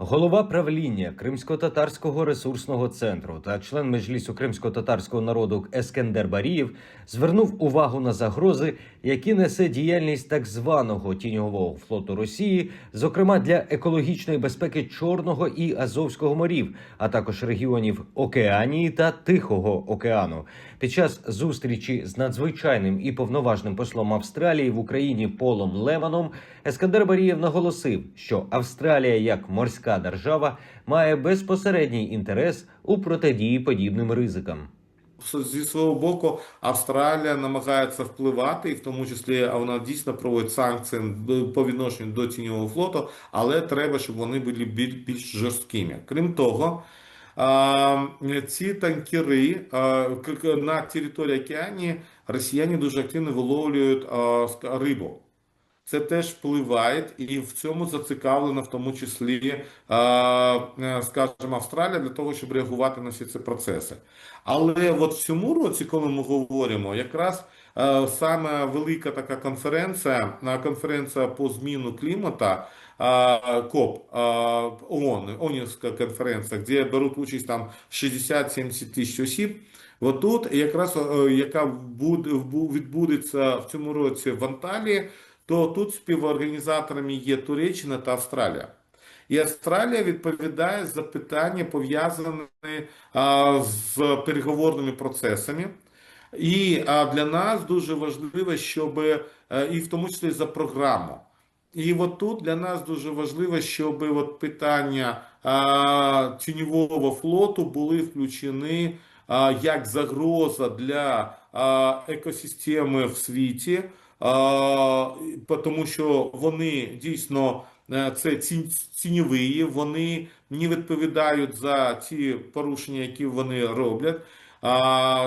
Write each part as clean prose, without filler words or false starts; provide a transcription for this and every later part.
Голова правління Кримсько-татарського ресурсного центру та член Меджлісу кримсько-татарського народу Ескендер Барієв звернув увагу на загрози, які несе діяльність так званого тіньового флоту Росії, зокрема для екологічної безпеки Чорного і Азовського морів, а також регіонів Океанії та Тихого океану. Під час зустрічі з надзвичайним і повноважним послом Австралії в Україні Полом Леваном Ескендер Барієв наголосив, що Австралія як морська держава має безпосередній інтерес у протидії подібним ризикам. Зі свого боку, Австралія намагається впливати, і в тому числі вона дійсно проводить санкції по відношенню до тіньового флоту, але треба, щоб вони були більш жорсткими. Крім того, ці танкери на території Океанії росіяни дуже активно виловлюють рибу. Це теж впливає, і в цьому зацікавлена в тому числі, скажімо, Австралія для того, щоб реагувати на всі ці процеси. Але от в цьому році, коли ми говоримо, якраз саме велика така конференція по зміну клімату, КОП, ООН, ООНівська конференція, де беруть участь там 60-70 тисяч осіб. От тут якраз, яка відбудеться в цьому році в Анталії, то тут співорганізаторами є Туреччина та Австралія. І Австралія відповідає за питання, пов'язані з переговорними процесами. І для нас дуже важливо, щоб, і в тому числі за програму. І от тут для нас дуже важливо, щоб от питання тіньового флоту були включені як загроза для екосистеми в світі, тому що вони дійсно це тіньові, вони не відповідають за ті порушення, які вони роблять,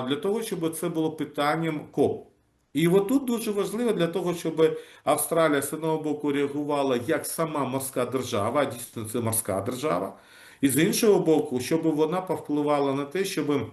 для того, щоб це було питанням КОП. І от тут дуже важливо для того, щоб Австралія з одного боку реагувала як сама морська держава, а дійсно це морська держава, і з іншого боку, щоб вона повпливала на те, щоб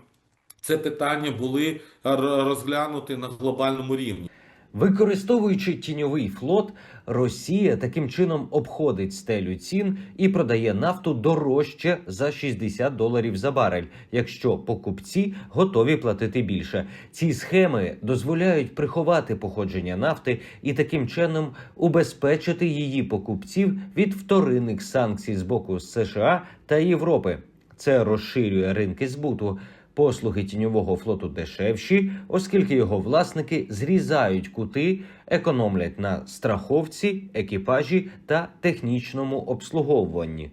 це питання були розглянуті на глобальному рівні. Використовуючи тіньовий флот, Росія таким чином обходить стелю цін і продає нафту дорожче за $60 за барель, якщо покупці готові платити більше. Ці схеми дозволяють приховати походження нафти і таким чином убезпечити її покупців від вторинних санкцій з боку США та Європи. Це розширює ринки збуту. Послуги тіньового флоту дешевші, оскільки його власники зрізають кути, економлять на страховці, екіпажі та технічному обслуговуванні.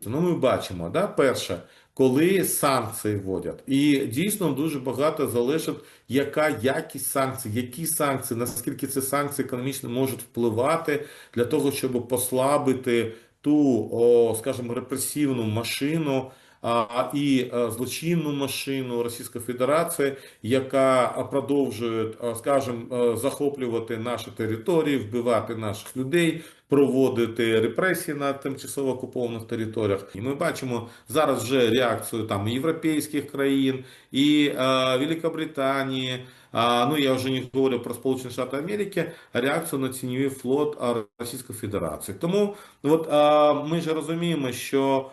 Ну, ми бачимо, перше, коли санкції вводять. І дійсно дуже багато залежить, яка якість санкцій, які санкції, наскільки ці санкції економічно можуть впливати для того, щоб послабити ту, скажімо, репресивну машину, і злочинну машину Російської Федерації, яка продовжує, скажімо, захоплювати наші території, вбивати наших людей, проводити репресії на тимчасово окупованих територіях. І ми бачимо зараз вже реакцію там європейських країн, і Великобританії, ну я вже не говорю про Сполучені Штати Америки, реакцію на тіньовий флот Російської Федерації. Тому от, ми ж розуміємо, що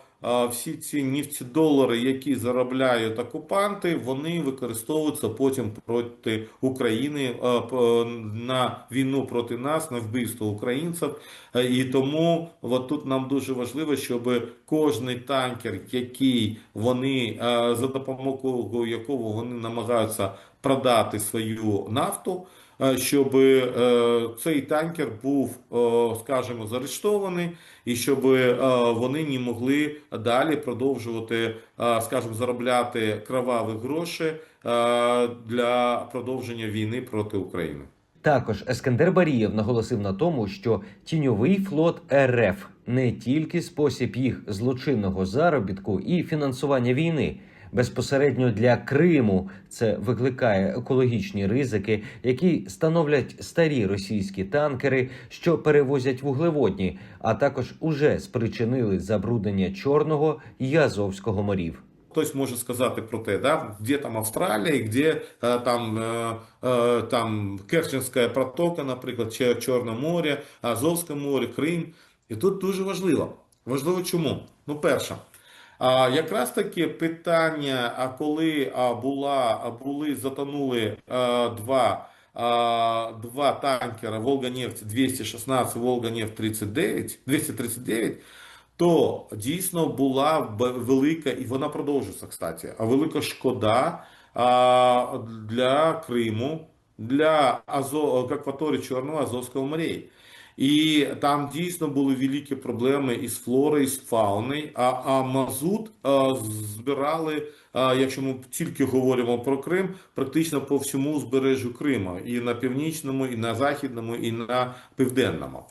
всі ці нефтедолари, які заробляють окупанти, вони використовуються потім проти України, на війну проти нас, на вбивство українців. І тому от тут нам дуже важливо, щоб кожний танкер, який вони, за допомогою якого вони намагаються продати свою нафту, щоб цей танкер був, скажімо, заарештований, і щоб вони не могли далі продовжувати, скажімо, заробляти кроваві гроші для продовження війни проти України. Також Ескендер Барієв наголосив на тому, що тіньовий флот РФ не тільки спосіб їх злочинного заробітку і фінансування війни. Безпосередньо для Криму це викликає екологічні ризики, які становлять старі російські танкери, що перевозять вуглеводні, а також уже спричинили забруднення Чорного і Азовського морів. Хтось може сказати про те, де там Австралія, де там Керченська протока, наприклад, чи Чорне море, Азовське море, Крим. І тут дуже важливо. Важливо чому? Ну, перше, якраз таки питання, коли затонули два танкера Волга-Нефть 216, Волга-Нефть 239, то дійсно була велика, і вона продовжується, кстати, велика шкода для Криму, для акваторії Чорного Азовського моря. І там дійсно були великі проблеми із флорою, із фауною, а мазут збирали, якщо ми тільки говоримо про Крим, практично по всьому узбережжю Криму, і на північному, і на західному, і на південному.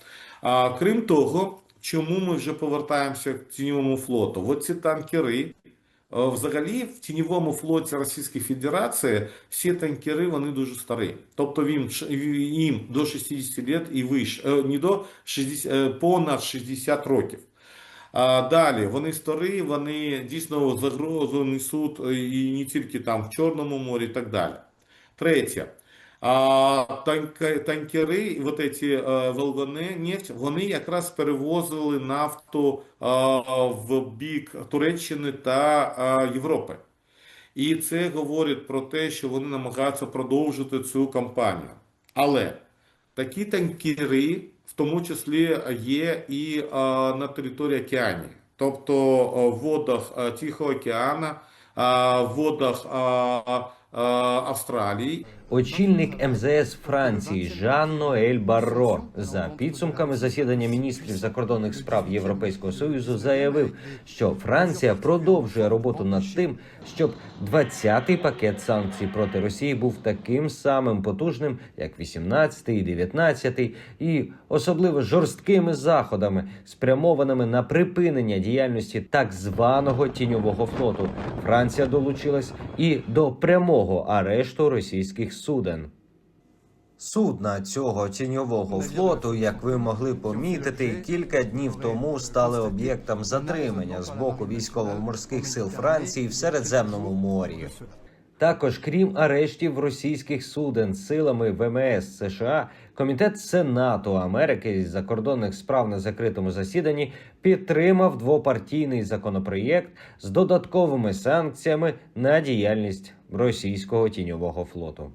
Крім того, чому ми вже повертаємося к тіньовому флоту? От ці танкери, взагалі в тіньовому флоті Російської Федерації всі танкери, вони дуже старі. Тобто їм до 60 років і вище, не до 60, понад 60 років. Далі, вони старі, вони дійсно загрозу несуть і не тільки там в Чорному морі і так далі. Третє. Танкери, вот эти Волга-нефть, вони якраз перевозили нафту в бік Туреччини та Європи. І це говорить про те, що вони намагаються продовжити цю кампанію. Але такі танкери, в тому числі, є і на території океанії. Тобто в водах Тихого океану, в водах Австралії. Очільник МЗС Франції Жан-Ноель Барро за підсумками засідання міністрів закордонних справ Європейського Союзу заявив, що Франція продовжує роботу над тим, щоб 20-й пакет санкцій проти Росії був таким самим потужним, як 18-й і 19-й, і особливо жорсткими заходами, спрямованими на припинення діяльності так званого тіньового флоту. Франція долучилась і до прямого арешту російських суден. Судна цього тіньового флоту, як ви могли помітити, кілька днів тому стали об'єктом затримання з боку військово-морських сил Франції в Середземному морі. Також, крім арештів російських суден силами ВМС США, Комітет Сенату Америки з закордонних справ на закритому засіданні підтримав двопартійний законопроєкт з додатковими санкціями на діяльність російського тіньового флоту.